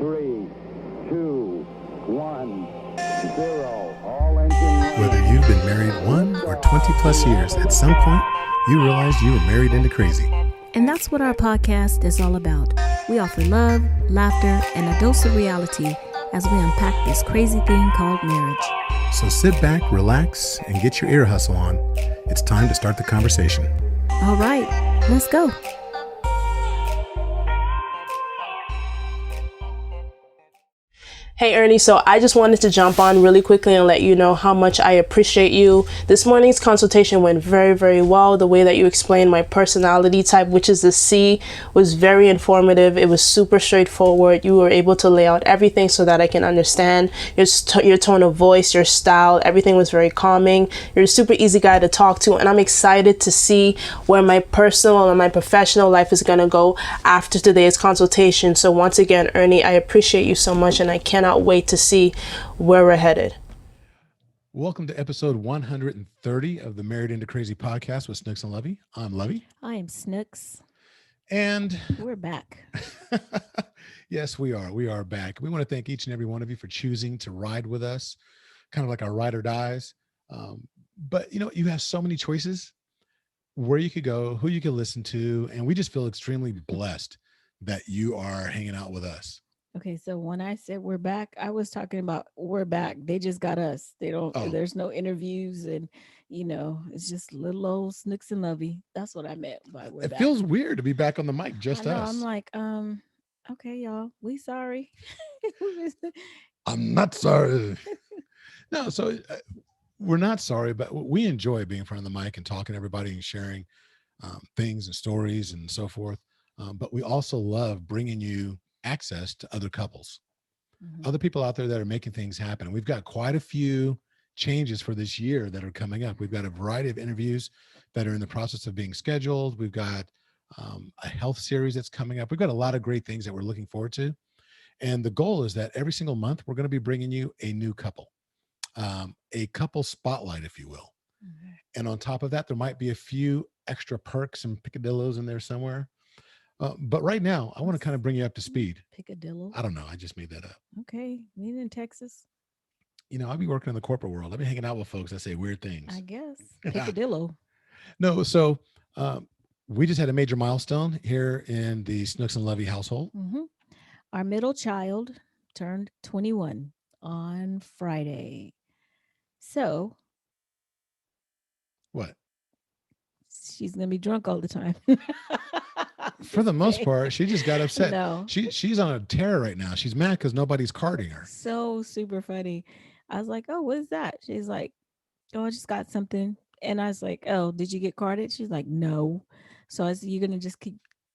3, 2, 1, 0. All engine running. Whether you've been married 1 or 20 plus years, at some point, you realized you were married into crazy. And that's what our podcast is all about. We offer love, laughter, and a dose of reality as we unpack this crazy thing called marriage. So sit back, relax, and get your ear hustle on. It's time to start the conversation. All right, let's go. Hey Ernie, so I just wanted to jump on really quickly and let you know how much I appreciate you. This morning's consultation went very, very well. The way that you explained my personality type, which is the C, was very informative. It was super straightforward. You were able to lay out everything so that I can understand your tone of voice, your style. Everything was very calming. You're a super easy guy to talk to, and I'm excited to see where my personal and my professional life is going to go after today's consultation. So once again, Ernie, I appreciate you so much, and I cannot wait to see where we're headed. Welcome to episode 130 of the Married into Crazy podcast with Snooks and Lovey. I'm Lovey. I am Snooks. And we're back. Yes, we are. We are back. We want to thank each and every one of you for choosing to ride with us, kind of like our ride or dies. But you have so many choices where you could go, who you could listen to, and we just feel extremely blessed that you are hanging out with us. Okay, so when I said we're back, I was talking about we're back. They just got us. There's no interviews, and it's just little old Snooks and Lovey. That's what I meant by we're back. It feels weird to be back on the mic, just I know, us. I'm like, okay, y'all, we sorry. I'm not sorry. No, so we're not sorry, but we enjoy being in front of the mic and talking to everybody and sharing things and stories and so forth. But we also love bringing you access to other couples, other people out there that are making things happen. We've got quite a few changes for this year that are coming up. We've got a variety of interviews that are in the process of being scheduled. We've got a health series that's coming up. We've got a lot of great things that we're looking forward to. And the goal is that every single month, we're going to be bringing you a new couple, a couple spotlight, if you will. And on top of that, there might be a few extra perks and picadillos in there somewhere. But right now, I want to kind of bring you up to speed. Picadillo? I don't know. I just made that up. Okay. Mean in Texas? I'll be working in the corporate world. I've been hanging out with folks that say weird things. I guess. Picadillo. No, so we just had a major milestone here in the Snooks and Lovey household. Our middle child turned 21 on Friday. So. What? She's going to be drunk all the time. For the most part, she just got upset. No. She's on a tear right now. She's mad because nobody's carding her. So super funny. I was like, oh, what is that? She's like, oh, I just got something. And I was like, oh, did you get carded? She's like, no. So I said, you're going to just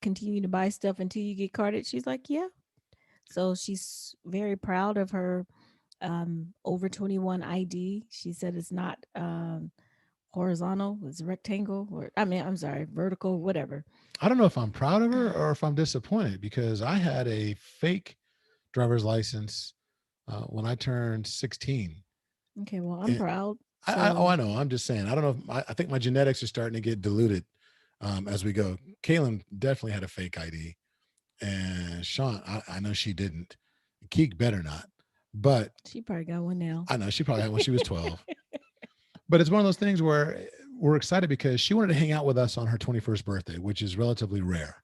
continue to buy stuff until you get carded? She's like, yeah. So she's very proud of her over 21 ID. She said it's not horizontal, it's rectangle, or vertical, whatever. I don't know if I'm proud of her or if I'm disappointed, because I had a fake driver's license when I turned 16. Okay, well, I'm proud. So. I know. I'm just saying. I don't know. I think my genetics are starting to get diluted as we go. Kaylin definitely had a fake ID, and Sean, I know she didn't. Keek better not, but she probably got one now. I know she probably had when she was 12. But it's one of those things where we're excited because she wanted to hang out with us on her 21st birthday, which is relatively rare.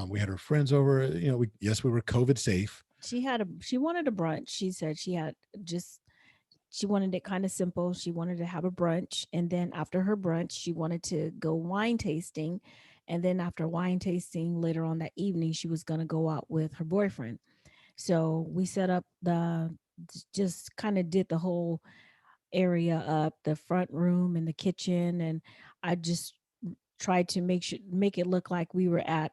We had her friends over. We were COVID safe. She wanted a brunch. She said she wanted it kind of simple. She wanted to have a brunch, and then after her brunch, she wanted to go wine tasting, and then after wine tasting later on that evening, she was going to go out with her boyfriend. So we set up just kind of did the whole area up, the front room and the kitchen, and I just tried to make it look like we were at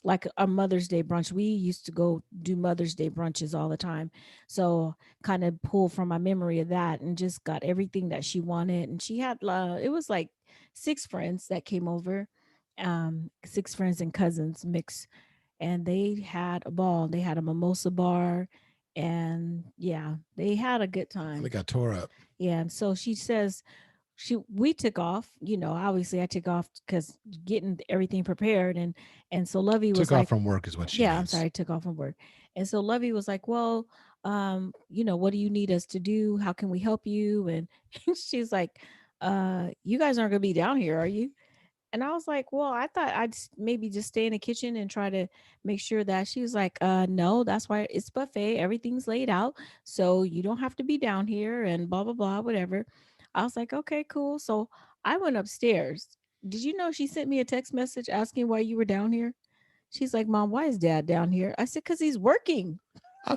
like a Mother's Day brunch. We used to go do Mother's Day brunches all the time, so kind of pull from my memory of that and just got everything that she wanted. And she had it was like 6 friends that came over, 6 friends and cousins mix, and they had a ball. They had a mimosa bar, and yeah, they had a good time. They got tore up. Yeah. And so she says we took off, obviously I took off because getting everything prepared. And so Lovey was took off from work is what she means. I'm sorry, took off from work. And so Lovey was like, well, what do you need us to do? How can we help you? And she's like, you guys aren't gonna be down here, are you? And I was like, well, I thought maybe just stay in the kitchen and try to make sure that. She was like, no, that's why it's buffet. Everything's laid out. So you don't have to be down here and blah, blah, blah, whatever. I was like, okay, cool. So I went upstairs. Did you know she sent me a text message asking why you were down here? She's like, Mom, why is Dad down here? I said, because he's working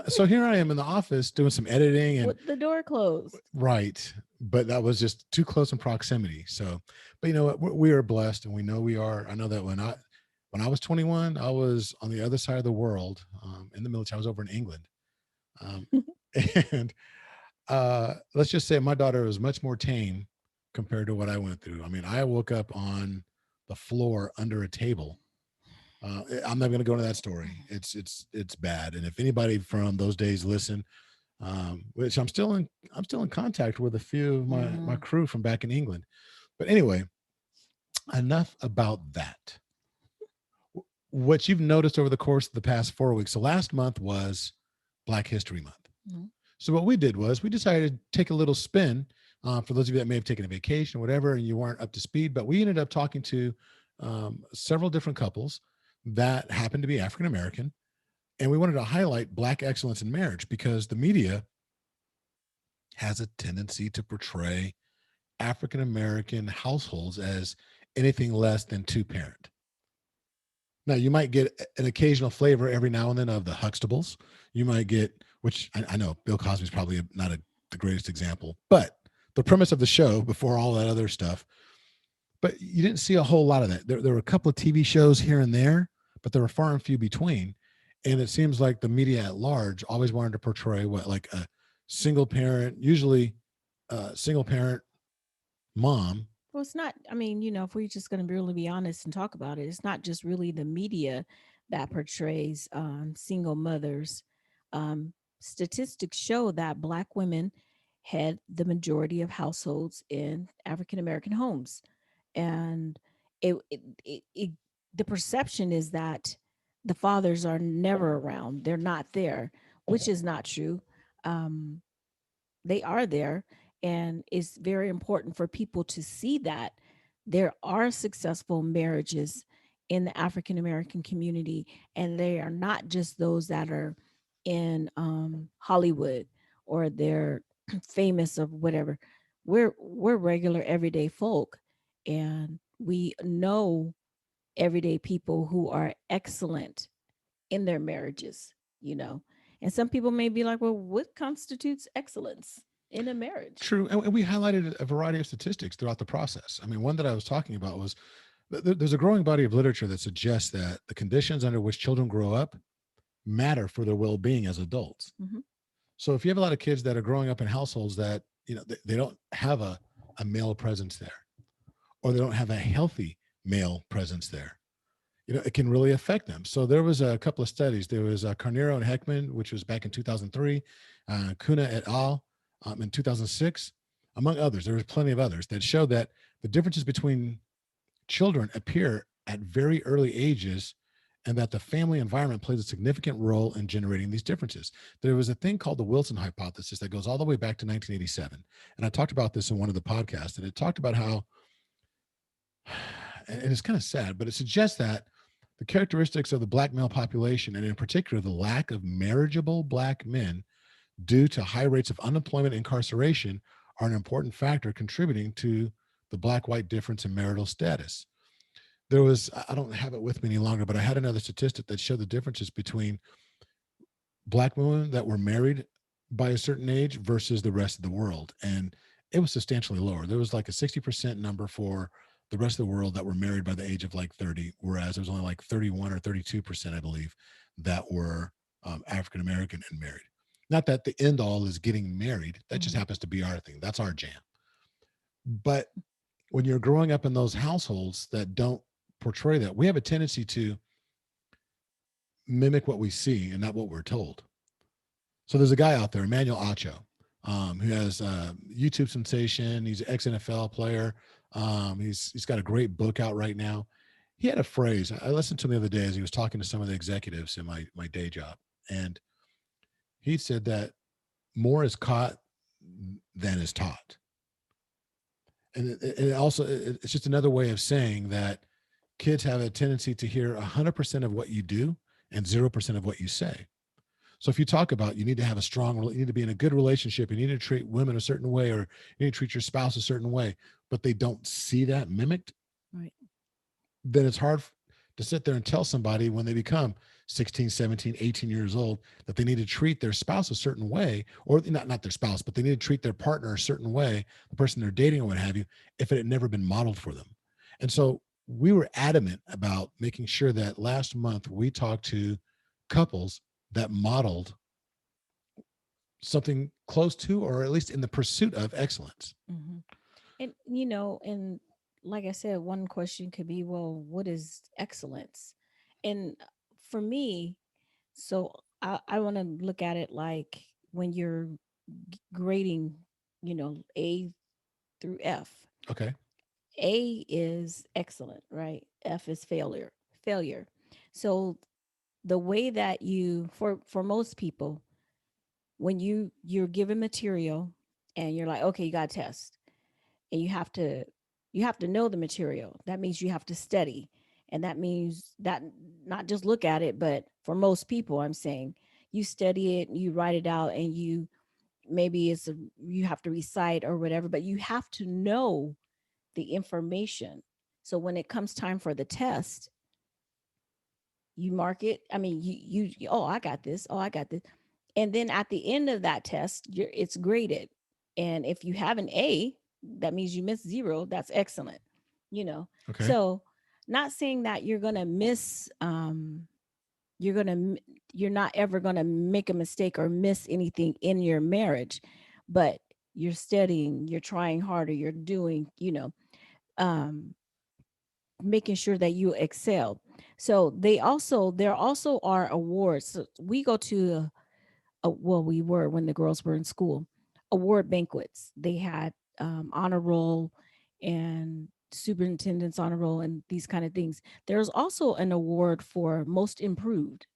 So here I am in the office doing some editing and with the door closed. right. But that was just too close in proximity. So, but you know what? We are blessed and we know we are. I know that when I was 21, I was on the other side of the world in the military. I was over in England. Um, and let's just say my daughter was much more tame compared to what I went through. I mean, I woke up on the floor under a table. I'm not going to go into that story. It's bad. And if anybody from those days listen, which I'm still in contact with a few of my crew from back in England. But anyway, enough about that. What you've noticed over the course of the past 4 weeks. So last month was Black History Month. Mm-hmm. So what we did was we decided to take a little spin for those of you that may have taken a vacation or whatever, and you weren't up to speed, but we ended up talking to several different couples that happened to be African-American. And we wanted to highlight Black excellence in marriage because the media has a tendency to portray African-American households as anything less than two-parent. Now, you might get an occasional flavor every now and then of the Huxtables. You might get, which I know Bill Cosby's probably not the greatest example, but the premise of the show before all that other stuff, but you didn't see a whole lot of that. There were a couple of TV shows here and there, but there were far and few between. And it seems like the media at large always wanted to portray like a single parent, usually single parent mom. Well, it's not, I mean, if we're just going to really be honest and talk about it, it's not just really the media that portrays single mothers. Statistics show that Black women had the majority of households in African American homes. And the perception is that the fathers are never around. They're not there, which is not true. They are there. And it's very important for people to see that there are successful marriages in the African American community. And they are not just those that are in Hollywood or they're famous or whatever. We're regular everyday folk. And we know everyday people who are excellent in their marriages, and some people may be like, well, what constitutes excellence in a marriage? True. And we highlighted a variety of statistics throughout the process. I mean, one that I was talking about was there's a growing body of literature that suggests that the conditions under which children grow up matter for their well-being as adults. Mm-hmm. So if you have a lot of kids that are growing up in households that, they don't have a male presence there, or they don't have a healthy male presence there, it can really affect them. So there was a couple of studies. There was Carnero and Heckman, which was back in 2003, Kuna et al. In 2006, among others. There was plenty of others that showed that the differences between children appear at very early ages, and that the family environment plays a significant role in generating these differences. There was a thing called the Wilson hypothesis that goes all the way back to 1987. And I talked about this in one of the podcasts, and it talked about how, and it's kind of sad, but it suggests that the characteristics of the Black male population, and in particular, the lack of marriageable Black men due to high rates of unemployment and incarceration, are an important factor contributing to the Black-white difference in marital status. There was, I don't have it with me any longer, but I had another statistic that showed the differences between Black women that were married by a certain age versus the rest of the world. And it was substantially lower. There was like a 60% number for the rest of the world that were married by the age of like 30, whereas there was only like 31 or 32%, I believe, that were African-American and married. Not that the end all is getting married. That just happens to be our thing. That's our jam. But when you're growing up in those households that don't portray that, we have a tendency to mimic what we see and not what we're told. So there's a guy out there, Emmanuel Acho, who has a YouTube sensation. He's an ex-NFL player. He's got a great book out right now. He had a phrase. I listened to him the other day as he was talking to some of the executives in my day job. And he said that more is caught than is taught. And it's just another way of saying that kids have a tendency to hear 100% of what you do and 0% of what you say. So if you talk about, you need to have you need to be in a good relationship, you need to treat women a certain way, or you need to treat your spouse a certain way, but they don't see that mimicked, Right. then it's hard to sit there and tell somebody when they become 16, 17, 18 years old that they need to treat their spouse a certain way, or not their spouse, but they need to treat their partner a certain way, the person they're dating or what have you, if it had never been modeled for them. And so we were adamant about making sure that last month we talked to couples that modeled something close to, or at least in the pursuit of, excellence. Mm-hmm. And and like I said, one question could be, well, what is excellence? And for me, so I want to look at it like when you're grading, A through F. Okay. A is excellent, right? F is failure. Failure. So the way that for most people, when you're given material and you're like, okay, you got to test, and you have to know the material. That means you have to study, and that means that not just look at it, but for most people, I'm saying, you study it, you write it out, and you have to recite or whatever, but you have to know the information. So when it comes time for the test, you mark it. I mean, oh, I got this. Oh, I got this. And then at the end of that test, it's graded. And if you have an A, that means you missed 0. That's excellent. Okay. So not saying that you're going to miss, you're not ever going to make a mistake or miss anything in your marriage, but you're studying, you're trying harder, you're doing, um, making sure that you excel. So there also are awards. So we go to well, we were, when the girls were in school, award banquets. They had honor roll and superintendent's honor roll and these kind of things. There's also an award for most improved.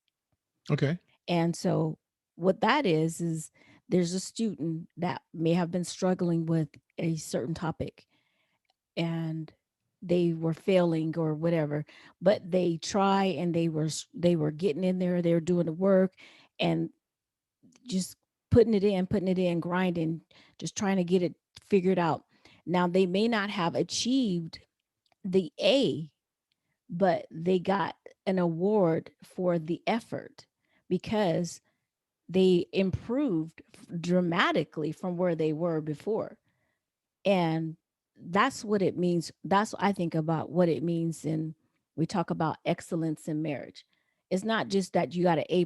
Okay. And so what that is there's a student that may have been struggling with a certain topic, and they were failing or whatever, but they try, and they were getting in there, they were doing the work, and just putting it in, grinding, just trying to get it figured out. Now they may not have achieved the A, but they got an award for the effort because they improved dramatically from where they were before. And that's what it means. That's what I think about what it means. And we talk about excellence in marriage. It's not just that you got an A+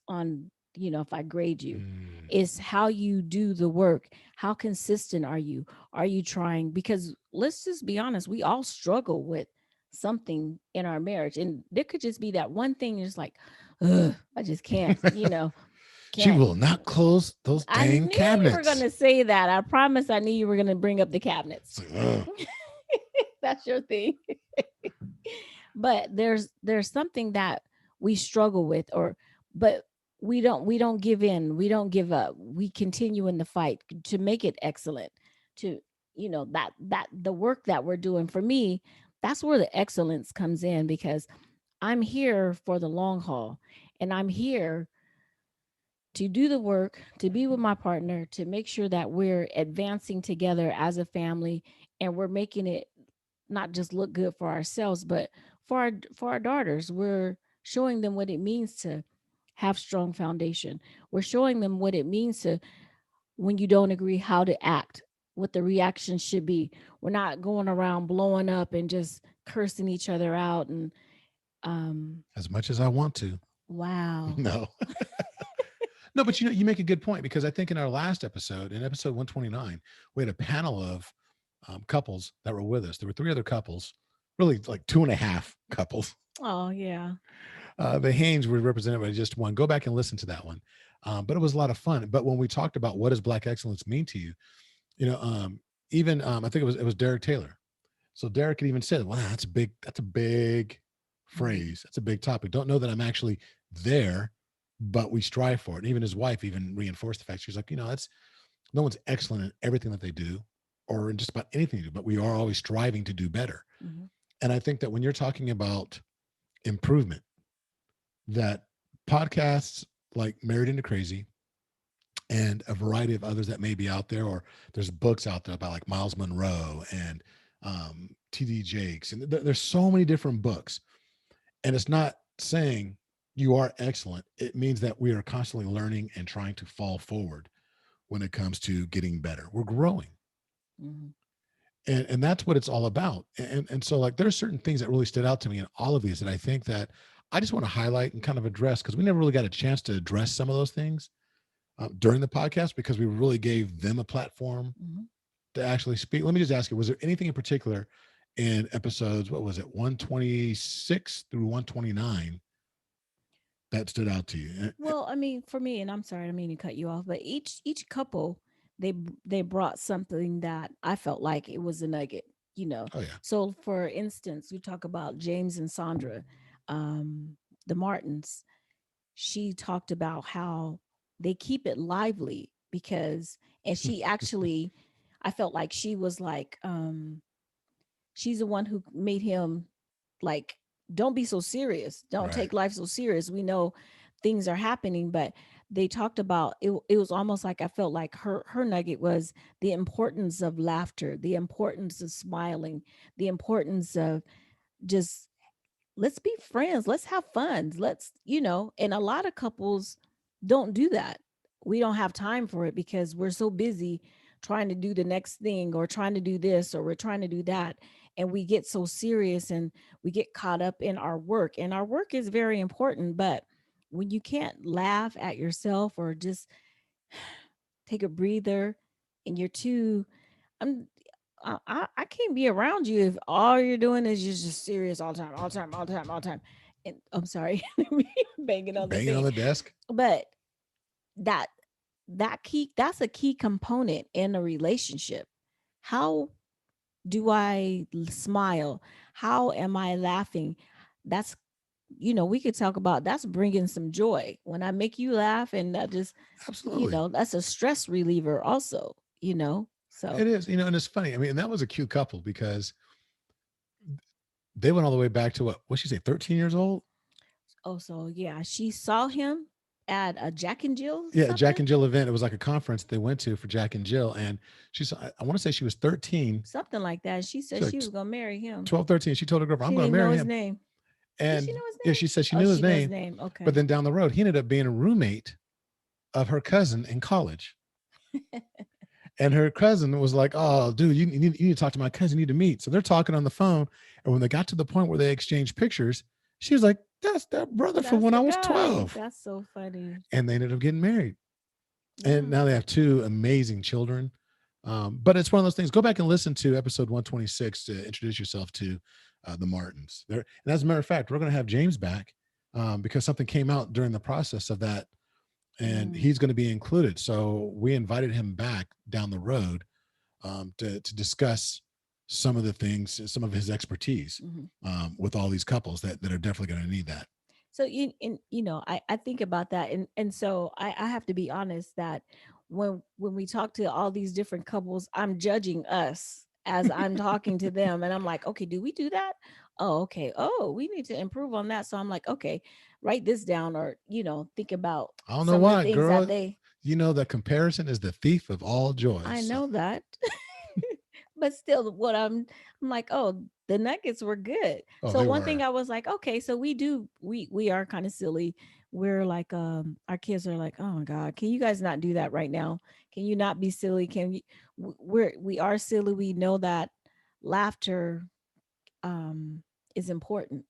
on, if I grade you. It's how you do the work. How consistent are you? Are you trying? Because let's just be honest, we all struggle with something in our marriage. And there could just be that one thing that's like, ugh, I just can't, She can't. will not close those I dang knew cabinets. you were going to say that. I promise I knew you were going to bring up the cabinets. It's like, That's your thing. But there's something that we struggle with, but we don't give in. We don't give up. We continue in the fight to make it excellent. To that the work that we're doing, for me, that's where the excellence comes in, because I'm here for the long haul, and I'm here to do the work, to be with my partner, to make sure that we're advancing together as a family, and we're making it not just look good for ourselves, but for our daughters. We're showing them what it means to have strong foundation. We're showing them what it means to, when you don't agree, how to act, what the reaction should be. We're not going around blowing up and just cursing each other out. And as much as I want to. wow. No. No, but you make a good point, because I think in our last episode, in episode 129, we had a panel of couples that were with us. There were 3 other couples, really like 2.5 couples. Oh yeah. The Haynes were represented by just one. Go back and listen to that one. But it was a lot of fun. But when we talked about what does Black excellence mean to you, even I think it was Derek Taylor. So Derek had even said, "Wow, that's a big phrase. That's a big topic. Don't know that I'm actually there but we strive for it. And even his wife even reinforced the fact, she's like, that's no one's excellent in everything that they do or in just about anything they do, but we are always striving to do better. Mhm. And I think that when you're talking about improvement, that podcasts like Married into Crazy and a variety of others that may be out there, or there's books out there about like Miles Monroe and TD Jakes, and there's so many different books. And it's not saying you are excellent. It means that we are constantly learning and trying to fall forward when it comes to getting better. We're growing. Mhm. And that's what it's all about. And so like there's certain things that really stood out to me in all of these that I think that I just want to highlight and kind of address, because we never really got a chance to address some of those things during the podcast, because we really gave them a platform Mhm. to actually speak. Let me just ask you, was there anything in particular in episodes, what was it, 126 through 129 that stood out to you? Well, I mean, for me, and I'm sorry, I didn't mean to cut you off, but each couple, they brought something that I felt like it was a nugget, you know. Oh yeah. So for instance, we talk about James and Sandra, the Martins. She talked about how they keep it lively because, and she actually, I felt like she was like, she's the one who made him like, don't be so serious, don't Right. take life so serious, we know things are happening. But they talked about it, it was almost like I felt like her nugget was the importance of laughter, the importance of smiling, the importance of just, let's be friends, let's have fun, let's, and a lot of couples don't do that. We don't have time for it because we're so busy trying to do the next thing, or trying to do this, or we're trying to do that, and we get so serious and we get caught up in our work, and our work is very important. But when you can't laugh at yourself or just take a breather, and you're too, I'm I can't be around you if all you're doing is you're just serious all the time, all the time, all the time, all the time. And I'm sorry, banging on the Banging on thing, the desk. but that that's a key component in a relationship. How do I smile? How am I laughing? That's, we could talk about, that's bringing some joy when I make you laugh, and that just, Absolutely. that's a stress reliever also, so. It is, and it's funny. I mean, and that was a cute couple because they went all the way back to what she say, 13 years old? Oh, so yeah, she saw him at a Jack and Jill Yeah, Jack something, and Jill event. It was like a conference they went to for Jack and Jill. And I want to say she was 13. something like that. She said She's she like was gonna marry him. 12, 13. She told her girlfriend, I'm She going didn't to know marry his him. name. Did she And know his yeah, name? she said she Oh, knew his she knows his name. name. Okay. But then down the road, he ended up being a roommate of her cousin in college. And her cousin was like, oh, dude, you need to talk to my cousin. You need to meet. So they're talking on the phone. And when they got to the point where they exchanged pictures, she was like, that's their brother from That's when the I was guy. 12. That's so funny. And they ended up getting married. And Yeah. now they have two amazing children. But it's one of those things. Go back and listen to episode 126 to introduce yourself to the Martins. And as a matter of fact, we're going to have James back because something came out during the process of that, and he's going to be included. So we invited him back down the road to discuss some of the things, some of his expertise with all these couples that are definitely going to need that. So I think about that, and so I have to be honest that when we talk to all these different couples, I'm judging us as I'm talking to them, and I'm like, okay, do we do that? Oh, okay. Oh, we need to improve on that. So I'm like, okay, write this down, or think about I don't know some of the why, things that girl. they. You know that comparison is the thief of all joy. I So, know that. But still, what I'm like, oh, the nuggets were good. oh, So they one thing were. I was like, okay, so we are kind of silly. We're like, our kids are like, oh my God, can you guys not do that right now? Can you not be silly? Can we, we are silly. We know that laughter is important.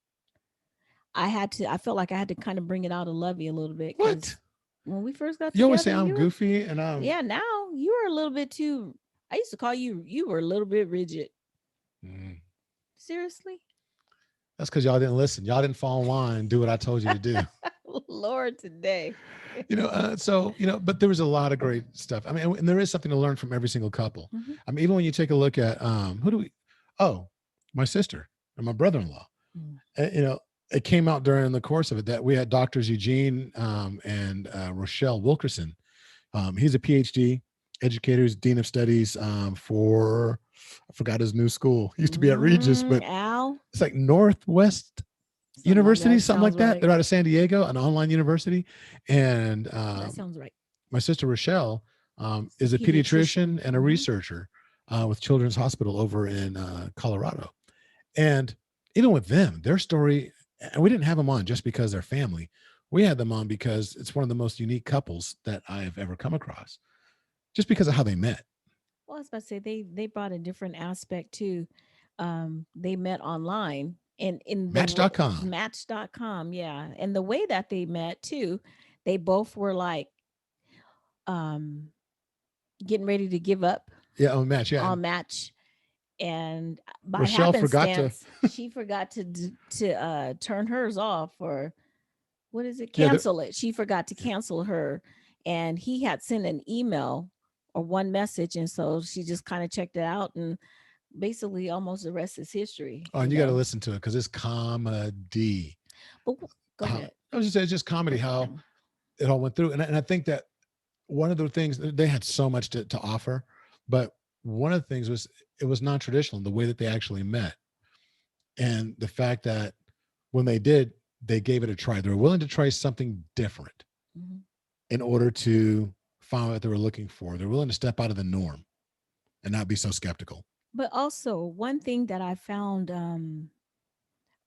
I felt like I had to kind of bring it out of Lovey a little bit, What? because when we first got You always say together, I'm you were, goofy, and yeah, now you were a little bit too. I used to call you were a little bit rigid. Mm. Seriously? That's because y'all didn't listen. Y'all didn't fall in line and do what I told you to do. Lord, today. But there was a lot of great stuff. I mean, and there is something to learn from every single couple. Mhm. I mean, even when you take a look at my sister and my brother-in-law, Mm. it came out during the course of it that we had doctors Eugene and Rochelle Wilkerson. He's a PhD educator, he's dean of studies for, I forgot his new school. He used to be at Regis, but Al, it's like Northwest University, something like that. They're out of San Diego, an online university. And That sounds right. my sister Rochelle is a pediatrician and a researcher with Children's Hospital over in Colorado. And even with them, their story, and we didn't have them on just because they're family. We had them on because it's one of the most unique couples that I've ever come across, just because of how they met. Well, I was about to say they brought a different aspect too. They met online and in the Match.com. Match.com, yeah. And the way that they met too, they both were like um getting ready to give up Yeah, on Match. Yeah. on Match. And by Rochelle forgot to. happenstance, she forgot to turn hers off, or what is it? Yeah, Cancel it. She forgot to cancel her, and he had sent an email or one message, and so she just kind of checked it out, and basically almost the rest is history. Oh, and you got to listen to it because it's comedy. But go ahead. I was just saying, it's just comedy how it all went through, and I think that one of the things they had so much to offer, but one of the things was it was non-traditional in the way that they actually met, and the fact that when they did, they gave it a try. They were willing to try something different in order to find what they were looking for. They're willing to step out of the norm and not be so skeptical. But also, one thing that I found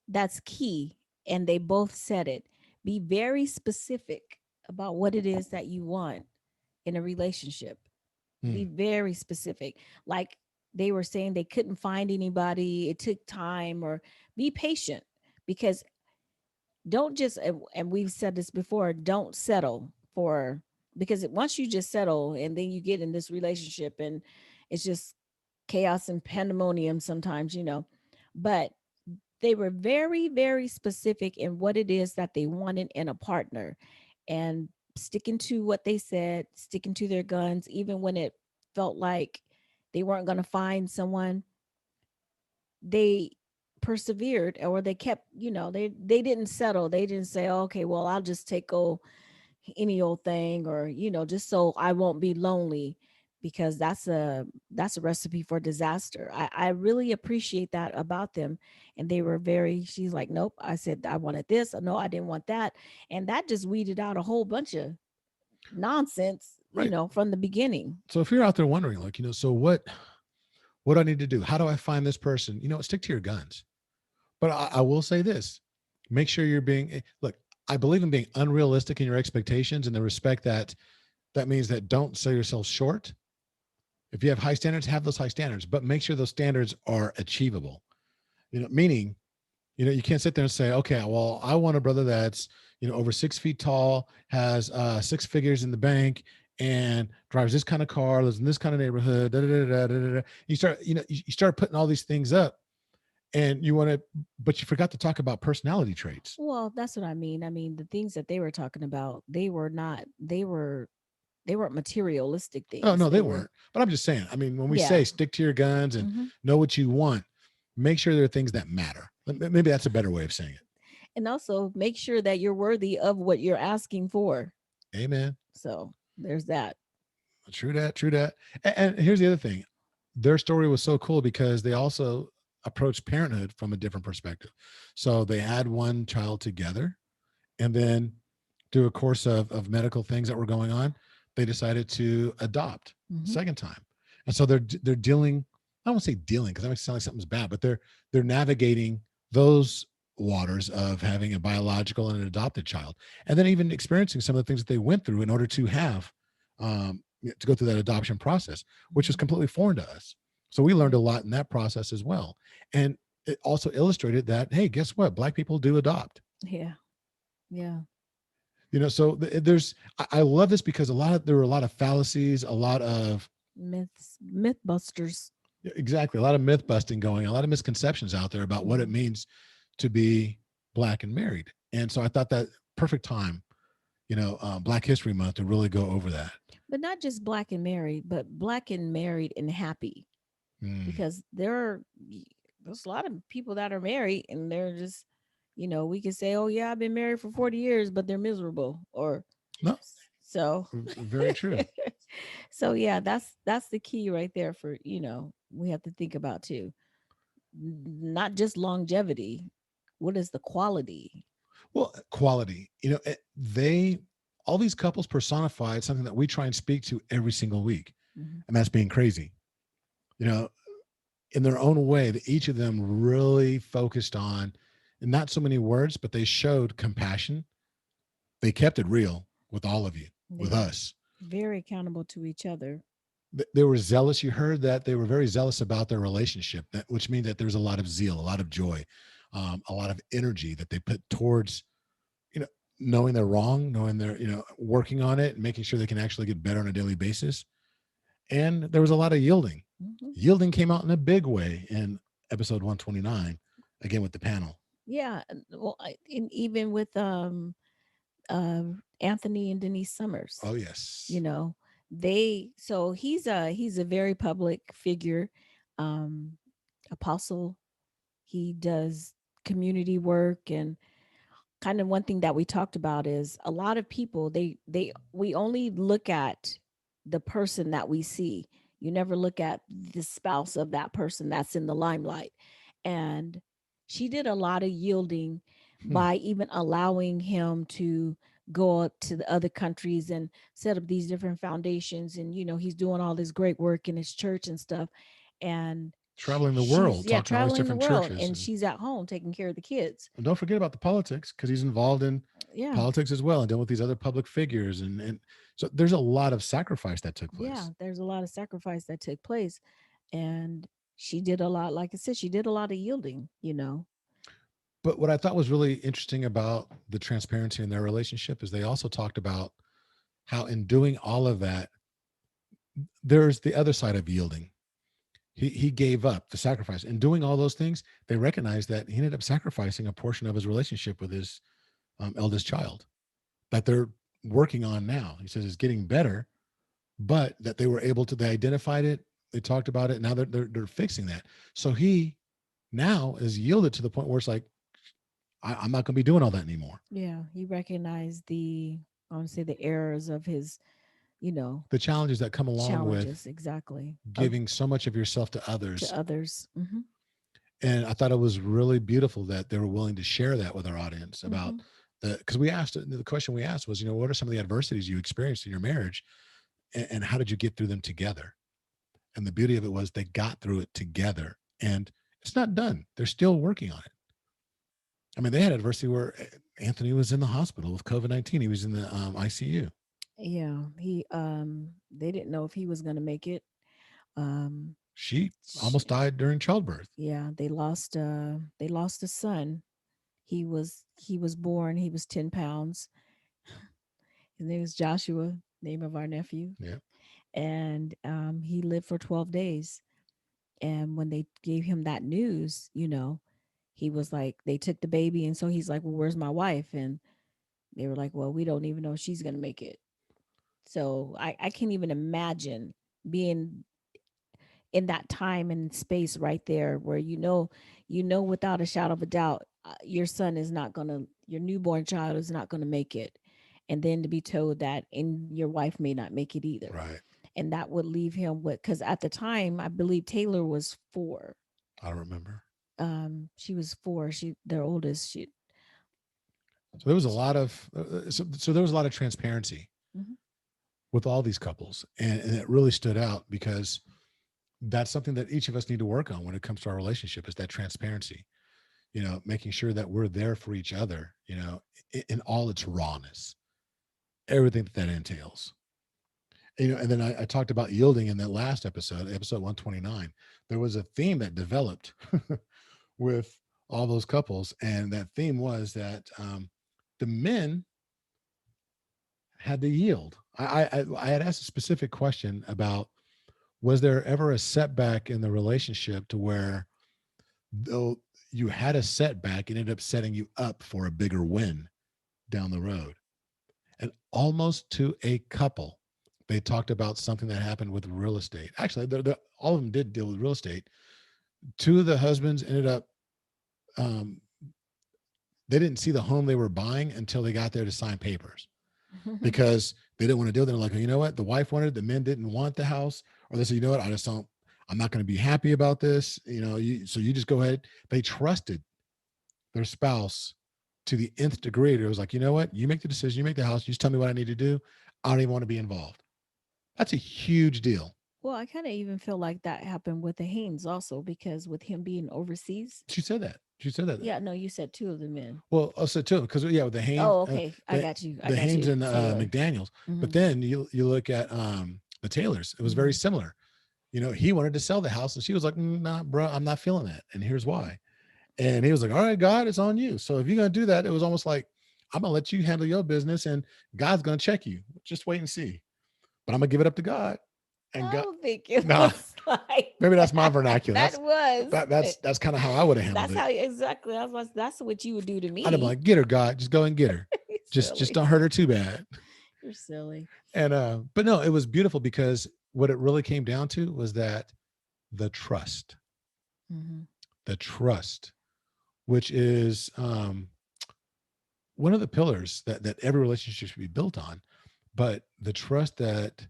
that's key, and they both said it: be very specific about what it is that you want in a relationship. Be very specific. Like they were saying, they couldn't find anybody. It took time, or be patient, because don't just, and we've said this before, don't settle for, because once you just settle and then you get in this relationship and it's just chaos and pandemonium sometimes, but they were very, very specific in what it is that they wanted in a partner, and sticking to what they said, sticking to their guns, even when it felt like they weren't going to find someone. They persevered, or they kept, they didn't settle. They didn't say, okay, well, I'll just take any old thing, or just so I won't be lonely, because that's a recipe for disaster. I really appreciate that about them. And they were she's like, nope, I said I wanted this, no, I didn't want that. And that just weeded out a whole bunch of nonsense, Right. From the beginning. So if you're out there wondering, like, so what do I need to do? How do I find this person? Stick to your guns. But I will say this: make sure you're look, I believe in being unrealistic in your expectations, and the respect that means that don't sell yourself short. If you have high standards, have those high standards, but make sure those standards are achievable. Meaning, you can't sit there and say, okay, well, I want a brother that's, over 6 feet tall, has 6 figures in the bank, and drives this kind of car, lives in this kind of neighborhood. Da, da, da, da, da, da. You start, you start putting all these things up, and but you forgot to talk about personality traits. Well, that's what I mean. I mean, the things that they were talking about, they weren't materialistic things. Oh, no, they weren't. But I'm just saying, I mean, when we say stick to your guns and know what you want, make sure there are things that matter. Maybe that's a better way of saying it. And also make sure that you're worthy of what you're asking for. Amen. So there's that. True that. And here's the other thing. Their story was so cool because they also approached parenthood from a different perspective. So they had one child together, and then through a course of medical things that were going on, they decided to adopt second time. And so they're dealing, I won't say dealing because that makes it sound like something's bad, but they're navigating those waters of having a biological and an adopted child, and then even experiencing some of the things that they went through in order to have to go through that adoption process, which was completely foreign to us. So we learned a lot in that process as well. And it also illustrated that, hey, guess what? Black people do adopt. Yeah. So I love this because there were a lot of fallacies, a lot of myth busters. Exactly. A lot of myth busting going, a lot of misconceptions out there about what it means to be Black and married. And so I thought that perfect time, Black History Month to really go over that. But not just Black and married, but Black and married and happy. Because there's a lot of people that are married and they're just, We could say, oh yeah, I've been married for 40 years, but they're miserable. Or No, so very true. so yeah, that's the key right there for, we have to think about too. Not just longevity. What is the quality? Well, quality, all these couples personified something that we try and speak to every single week, Mhm. and that's being crazy. You know, in their own way, that each of them really focused on, and not so many words, but they showed compassion. They kept it real with all of you, with Yeah. us. Very accountable to each other. They were zealous. You heard that they were very zealous about their relationship, which means that there's a lot of zeal, a lot of joy, a lot of energy that they put towards, you know, knowing they're wrong, knowing they're, working on it and making sure they can actually get better on a daily basis. And there was a lot of yielding. Mhm. Yielding came out in a big way in episode 129, again with the panel. Yeah. Well, and even with uh Anthony and Denise Summers, Oh, yes. so he's a very public figure, um apostle. He does community work, and kind of one thing that we talked about is a lot of people, we only look at the person that we see. You never look at the spouse of that person that's in the limelight. And she did a lot of yielding Hmm. by even allowing him to go up to the other countries and set up these different foundations. And he's doing all this great work in his church and stuff. And Traveling the she's, world, yeah, talking to all these traveling the different world, churches. and she's at home taking care of the kids. And don't forget about the politics, because he's involved in Yeah. politics as well and dealing with these other public figures. And so there's a lot of sacrifice that took Yeah, place. there's a lot of sacrifice that took place. And she did a lot, like I said, she did a lot of yielding. But what I thought was really interesting about the transparency in their relationship is they also talked about how, in doing all of that, there's the other side of yielding. He gave up the sacrifice. In doing all those things, they recognized that he ended up sacrificing a portion of his relationship with his eldest child that they're working on now. He says it's getting better, but that they were able to, they identified it, they talked about it. Now they're fixing that. So he now is yielded to the point where it's like, I'm not going to be doing all that anymore. Yeah, he recognized I want to say the errors of his, you know, The challenges that come along with challenges, exactly, of giving so much of yourself to to others. others. Hmm. And I thought it was really beautiful that they were willing to share that with our audience about Hmm. because the question we asked was, what are some of the adversities you experienced in your marriage, and how did you get through them together? And the beauty of it was they got through it together, and it's not done. They're still working on it. I mean, they had adversity where Anthony was in the hospital with COVID-19. He was in the ICU. Yeah, they didn't know if he was going to make it. Um, She sh almost died during childbirth. yeah, they lost a son. He was born. He was 10 pounds. His name is Joshua, name of our nephew. Yeah. And he lived for 12 days. And when they gave him that news, he was like, they took the baby. And so he's like, well, where's my wife? And they were like, well, we don't even know if she's going to make it. So I can't even imagine being in that time and space right there where without a shadow of a doubt, your newborn child is not going to make it. And then to be told that, and your wife may not make it either. Right. And that would leave him with, because at the time, I believe Taylor was 4. I don't remember. She was 4. Their oldest. So there was a lot of so there was a lot of transparency Mhm. with all these couples, and it really stood out because that's something that each of us need to work on when it comes to our relationship, is that transparency. Making sure that we're there for each other, in all its rawness, everything that entails. And then I talked about yielding in that last episode 129. There was a theme that developed with all those couples, and that theme was that the men had to yield. I had asked a specific question about, was there ever a setback in the relationship to where, though you had a setback, it ended up setting you up for a bigger win down the road? And almost to a couple, they talked about something that happened with real estate. Actually, all of them did deal with real estate. 2 of the husbands ended up they didn't see the home they were buying until they got there to sign papers because they didn't want to deal with it. They're like, you know what? The wife wanted it. The men didn't want the house. Or they said, you know what? I'm not going to be happy about this. So you just go ahead. They trusted their spouse to the nth degree. It was like, you know what? You make the decision. You make the house. You just tell me what I need to do. I don't even want to be involved. That's a huge deal. Well, I kind of even feel like that happened with the Haynes also, because with him being overseas. She said that. Yeah, no, you said two of the men. Well, also too, because with the Haynes, Oh, okay. I got you. the Haynes and Taylor. McDaniels. But Mhm. then you look at the Taylors. It was very similar. He wanted to sell the house, and she was like, "Nah, bro, I'm not feeling that, and here's why." And he was like, "All right, God, it's on you. So if you're gonna do that, it was almost like I'm gonna let you handle your business, and God's gonna check you. Just wait and see. But I'm gonna give it up to God." And I God, don't think it nah, was like maybe that's my vernacular. that was. That's kind of how I would have handled That's it. how exactly. That's what you would do to me. I'd have been like, "Get her, God. Just go and get her. just Silly. don't hurt her too bad." You're silly. And but no, it was beautiful because what it really came down to was that the trust, Mhm. the trust, which is one of the pillars that every relationship should be built on. But the trust that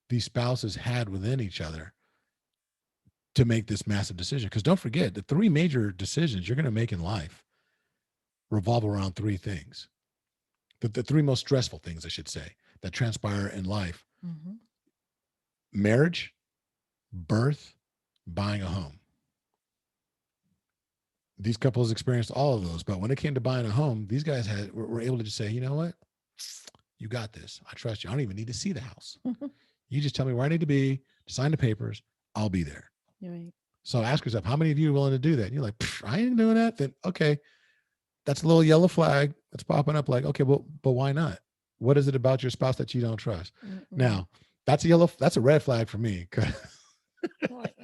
these spouses had within each other to make this massive decision. Because don't forget, the three major decisions you're going to make in life revolve around three things. The three most stressful things, I should say, that transpire in life: Mhm. marriage, birth, buying a home. These couples experienced all of those, but when it came to buying a home, these guys were able to just say, you know what, you got this. I trust you. I don't even need to see the house. You just tell me where I need to be, sign the papers. I'll be there. You're right. So ask yourself, how many of you are willing to do that? And you're like, I ain't doing that. Then okay, that's a little yellow flag that's popping up. Like, okay, well, but why not? What is it about your spouse that you don't trust? Mm-mm. Now, that's a red flag for me. Like,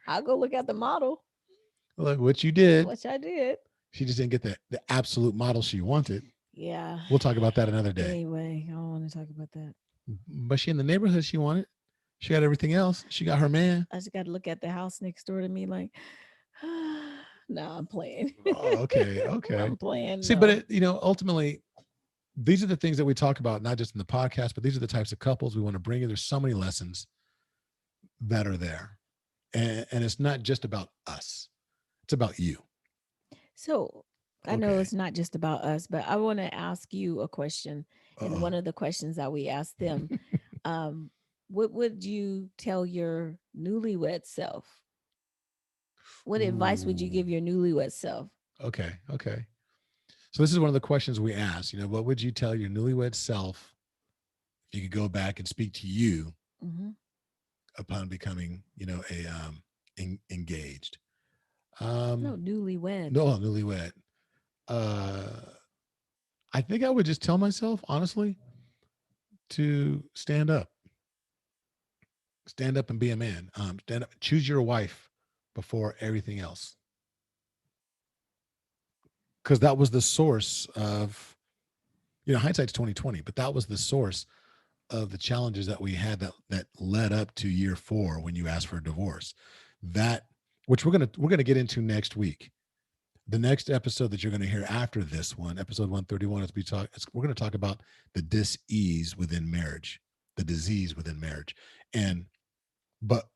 I'll go look at the model, Look what you did. which I did. She just didn't get the absolute model she wanted. Yeah. We'll talk about that another day. Anyway, I don't want to talk about that. But she in the neighborhood she wanted. She got everything else. She got her man. I just got to look at the house next door to me like, no, I'm playing. Oh, okay. I'm playing. See, no. but ultimately, these are the things that we talk about, not just in the podcast, but these are the types of couples we want to bring in. There's so many lessons that are there. And it's not just about us. It's about you. So I know Okay. it's not just about us, but I want to ask you a question. And Uh-oh. one of the questions that we asked them, what would you tell your newlywed self? What advice would you Ooh. give your newlywed self? Okay. So this is one of the questions we asked. What would you tell your newlywed self if you could go back and speak to you Mhm. upon becoming, engaged? No, newlywed. No, newlywed. I think I would just tell myself, honestly, to stand up and be a man. Stand up, choose your wife before everything else. Because that was the source of, hindsight's 2020, but that was the source of the challenges that we had that led up to year 4 when you asked for a divorce. That, which we're gonna get into next week. The next episode that you're going to hear after this one, episode 131, we're going to talk about the dis-ease within marriage, the disease within marriage. But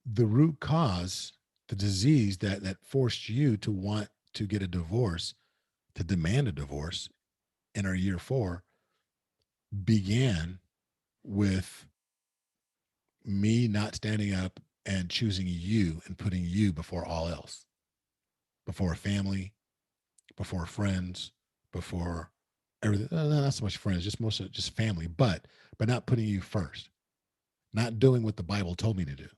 the root cause, the disease that forced you to want to get a divorce, to demand a divorce in our year 4, began with me not standing up and choosing you and putting you before all else, before family, before friends, before everything. Not so much friends, just family, but not putting you first, not doing what the Bible told me to do.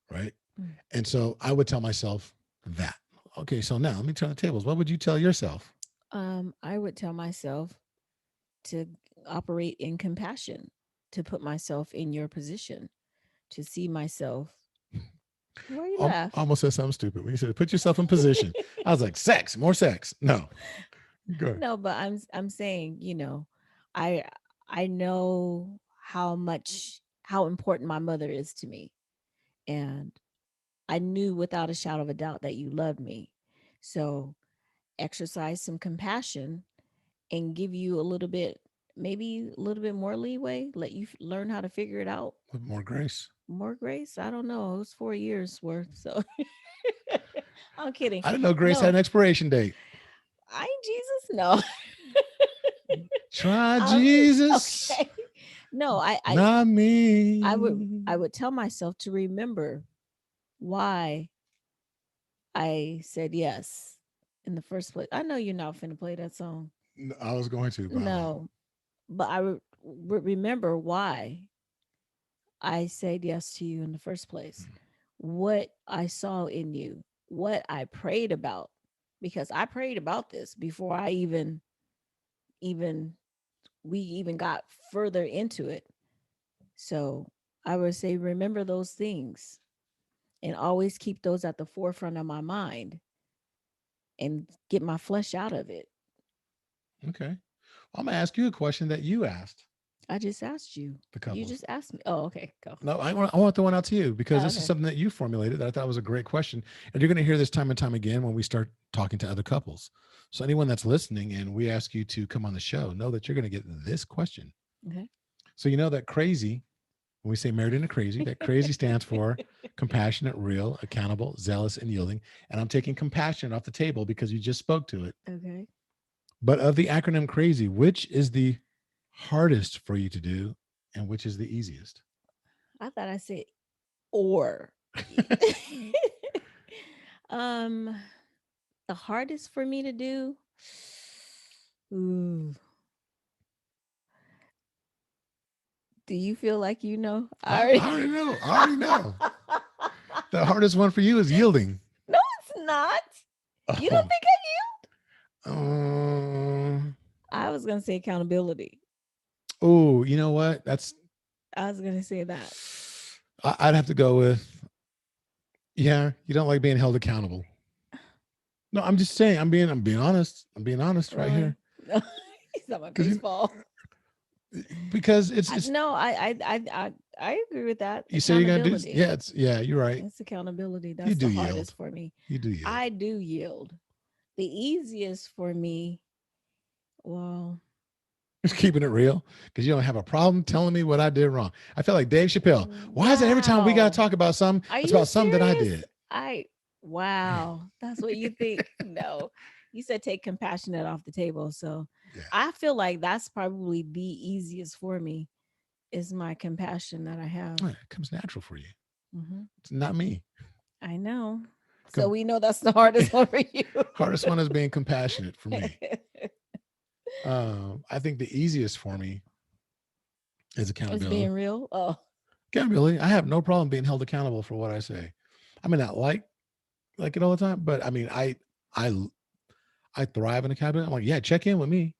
Right. Mm. And so I would tell myself that. Okay, so now let me turn the tables. What would you tell yourself? I would tell myself to operate in compassion, to put myself in your position, to see myself. Why you laugh? Almost said something stupid when you said put yourself in position. I was like, sex, more sex. No. Go ahead. No, but I'm saying, I I know how important my mother is to me. And I knew without a shadow of a doubt that you loved me. So exercise some compassion and give you a little bit, maybe a little bit more leeway, let you learn how to figure it out. With more grace. More grace? I don't know. It was 4 years worth. So I'm kidding. I didn't know grace No, had an expiration date. I ain't Jesus. No. Try Um, Jesus, okay. No, not me. I would tell myself to remember why I said yes in the first place. I know you're not finna play that song. I was going to, but No, but I would remember why I said yes to you in the first place. What I saw in you, what I prayed about, because I prayed about this before I even we even got further into it. So I would say remember those things and always keep those at the forefront of my mind and get my flesh out of it. okay. I'm gonna ask you a question that you asked I just asked you. the You couples. just asked me. Oh, okay. Go. No, I want the one out to you because Oh, this is okay. something that you formulated that I thought was a great question. And you're going to hear this time and time again when we start talking to other couples. So anyone that's listening and we ask you to come on the show, know that you're going to get this question. Okay. So you know that crazy, when we say married into crazy, that crazy stands for compassionate, real, accountable, zealous, and yielding. And I'm taking compassion off the table because you just spoke to it. Okay. But of the acronym crazy, which is the hardest for you to do and which is the easiest? I thought I said or. um, the hardest for me to do. Ooh. Do you feel like you know? I already know. I already know. The hardest one for you is yielding. No, it's not. You don't think I yield? I was gonna say accountability. Oh, you know what? I was gonna say that. I'd have to go with, yeah, you don't like being held accountable. No, I'm just saying, I'm being honest. I'm being honest right here. No, he's not my 'Cause you- baseball. Because it's No, I agree with that. you say you're gonna do, Accountability. yeah, you're right. It's accountability. You That's do the yield. hardest for me. You do yield. I do yield. The easiest for me, well, Just keeping it real because you don't have a problem telling me what I did wrong. I feel like Dave Chappelle. Why is it every time we got to talk about something, Are it's you about something that I serious? did? Wow, that's what you think. No, you said take compassionate off the table. So Yeah. I feel like that's probably the easiest for me is my compassion that I have. It comes natural for you. Mhm. It's not me. I know. Come- So we know that's the hardest one for you. Hardest one is being compassionate for me. I think the easiest for me is It's accountability. being real. Oh, Accountability. I have no problem being held accountable for what I say. I mean, not like it all the time, but I mean, I thrive in accountability. I'm like, yeah, check in with me.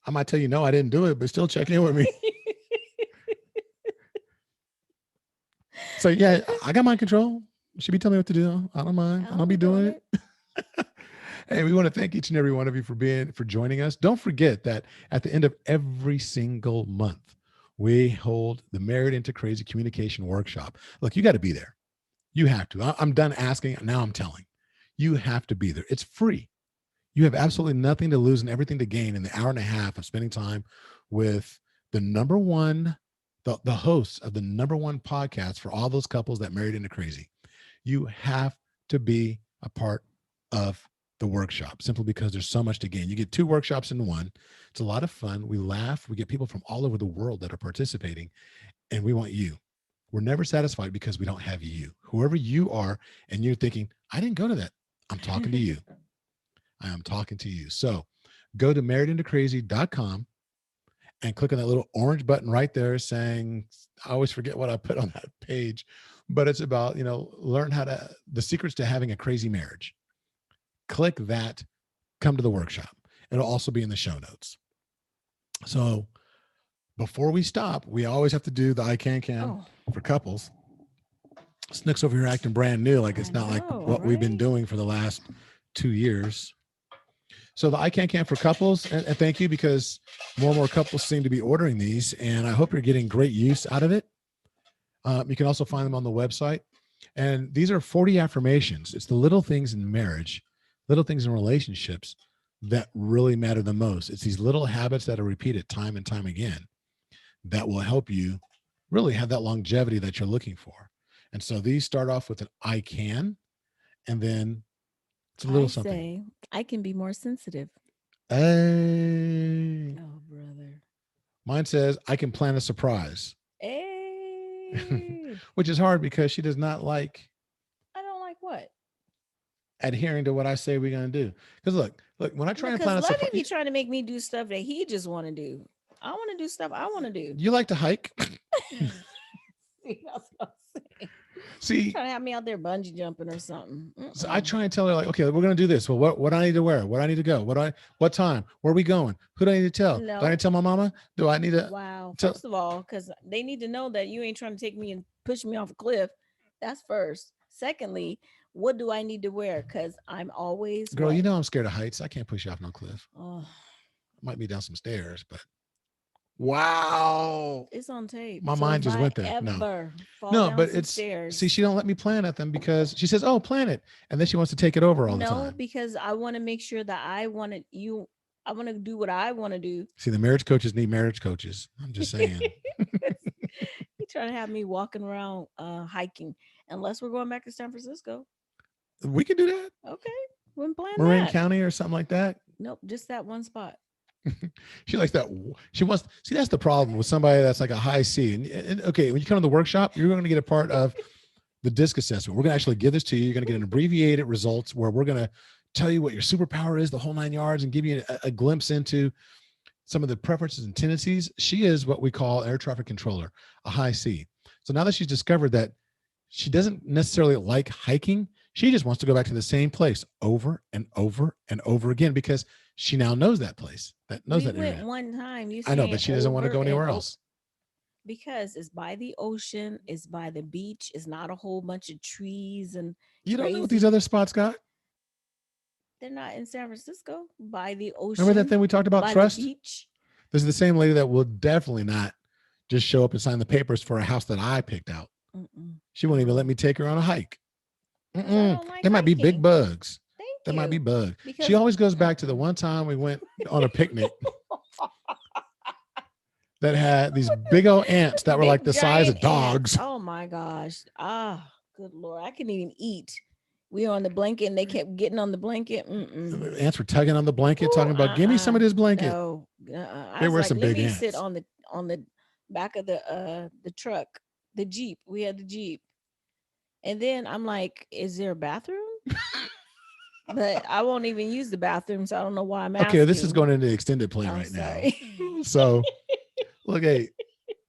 I might tell you, no, I didn't do it, but still check in with me. So yeah, I got mind control. She be telling me what to do. I don't mind. I don't be doing it. Hey, we want to thank each and every one of you for joining us. Don't forget that at the end of every single month, we hold the Married into Crazy Communication Workshop. Look, you got to be there. You have to. I'm done asking. Now I'm telling. You have to be there. It's free. You have absolutely nothing to lose and everything to gain in the hour and a half of spending time with the number one, the hosts of the number one podcast for all those couples that married into crazy. You have to be a part of the workshop simply because there's so much to gain. You get 2 workshops in one. It's a lot of fun. We laugh. We get people from all over the world that are participating, and we want you. We're never satisfied because we don't have you. Whoever you are, and you're thinking, I didn't go to that. I'm talking to you. I am talking to you. So go to marriedintocrazy.com and click on that little orange button right there saying, I always forget what I put on that page, but it's about, learn the secrets to having a crazy marriage. Click that, come to the workshop. It'll also be in the show notes. So before we stop, we always have to do the I can for couples. Snook's over here acting brand new, like it's not like what we've been doing for the last 2 years. So the I can for couples, and thank you, because more and more couples seem to be ordering these, and I hope you're getting great use out of it. You can also find them on the website. And these are 40 affirmations. It's the little things in marriage, little things in relationships that really matter the most. It's these little habits that are repeated time and time again that will help you really have that longevity that you're looking for. And so these start off with an I can, and then it's a little I something. say I can be more sensitive. Hey. Oh, brother. Mine says I can plan a surprise, Hey. which is hard because she does not like I don't like what? adhering to what I say we're going to do. Because look, when I try and plan a Because Lovey be surprise, trying to make me do stuff that he just want to do. I want to do stuff I want to do. you like to hike. See, that's what I'm saying. See, Trying to have me out there bungee jumping or something. so I try and tell her like, okay, we're going to do this. Well, what I need to wear, what I need to go, what time, where are we going? Who do I need to tell? No. Do I need to tell my mama? Do I need to? Wow. tell- First of all, because they need to know that you ain't trying to take me and push me off a cliff. That's first. Secondly, what do I need to wear? Because I'm always Girl, what? you know I'm scared of heights. I can't push you off no cliff. Oh, Might be down some stairs, but wow. it's on tape. My So mind if just I went there. No. ever fall No, down but some it's stairs, see, she don't let me plan at them because she says, "Oh, plan it," and then she wants to take it over all the no, time. because I want to make sure that I want to do what I want to do. See, the marriage coaches need marriage coaches. I'm just saying. You trying to have me walking around hiking unless we're going back to San Francisco. We can do that. Okay. Wouldn't plan Marin that. County or something like that. Nope, just that one spot. She likes that. She wants. See, that's the problem with somebody that's like a high C. And okay, when you come to the workshop, you're going to get a part of the DISC assessment. We're going to actually give this to you. You're going to get an abbreviated results where we're going to tell you what your superpower is, the whole 9 yards, and give you a glimpse into some of the preferences and tendencies. She is what we call air traffic controller, a high C. So now that she's discovered that she doesn't necessarily like hiking, she just wants to go back to the same place over and over and over again because she now knows that place, knows We that went area. one time. You I know, saying but she doesn't want to over go and anywhere o- else. because it's by the ocean, it's by the beach, it's not a whole bunch of trees and You don't know what crazy- these other spots got? they're not in San Francisco. By the ocean. Remember that thing we talked about, by trust? the beach. This is the same lady that will definitely not just show up and sign the papers for a house that I picked out. Mm-mm. She won't even let me take her on a hike. 'Cause I don't like There might be big hiking. bugs. Thank There you. might be bugs. Because She always goes back to the one time we went on a picnic that had these big old ants that were big, like the size of giant ants. dogs. Oh my gosh. Ah, good Lord. I couldn't even eat. We were on the blanket and they kept getting on the blanket. The ants were tugging on the blanket, talking about, give me some of this blanket. No. I There was were like, some let big me ants. sit on the back of the truck, the Jeep. We had the Jeep. And then I'm like, is there a bathroom? But I won't even use the bathroom, so I don't know why I'm asking. Okay, this is going into extended play I'm right sorry. now. So, look, hey,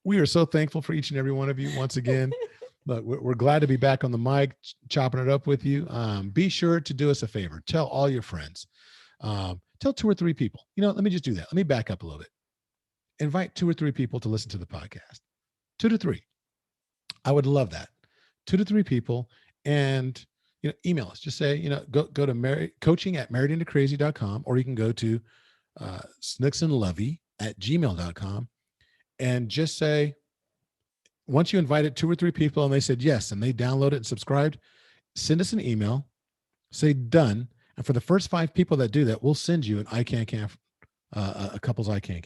we are so thankful for each and every one of you once again. Look, we're glad to be back on the mic, chopping it up with you. Be sure to do us a favor. Tell all your friends. Tell 2 or 3 people. You know, let me just do that. Let me back up a little bit. Invite 2 or 3 people to listen to the podcast. 2 to 3. I would love that. 2 to 3 people. And email us. Just say, go to coaching@marriedintocrazy.com, or you can go to snooksandlovey@gmail.com and just say, once you invited 2 or 3 people and they said yes, and they downloaded and subscribed, send us an email, say done. And for the first 5 people that do that, we'll send you an I Can, a couple's I Can.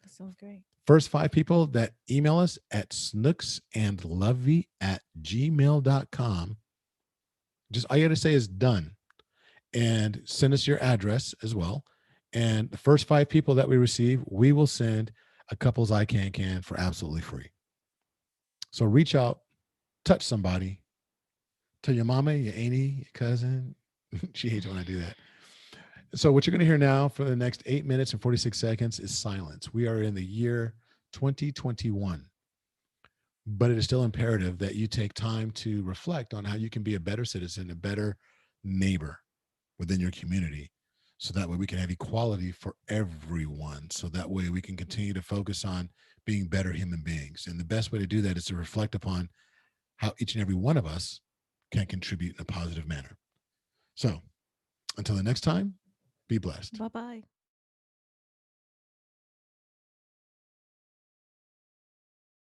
That sounds great. First 5 people that email us at snooksandlovey@gmail.com. Just all you got to say is done, and send us your address as well. And the first 5 people that we receive, we will send a couple's I Can for absolutely free. So reach out, touch somebody, tell your mama, your auntie, your cousin. She hates when I do that. So what you're going to hear now for the next 8 minutes and 46 seconds is silence. We are in the year 2021. But it is still imperative that you take time to reflect on how you can be a better citizen, a better neighbor within your community. So that way we can have equality for everyone. So that way we can continue to focus on being better human beings. And the best way to do that is to reflect upon how each and every one of us can contribute in a positive manner. So until the next time, be blessed. Bye-bye.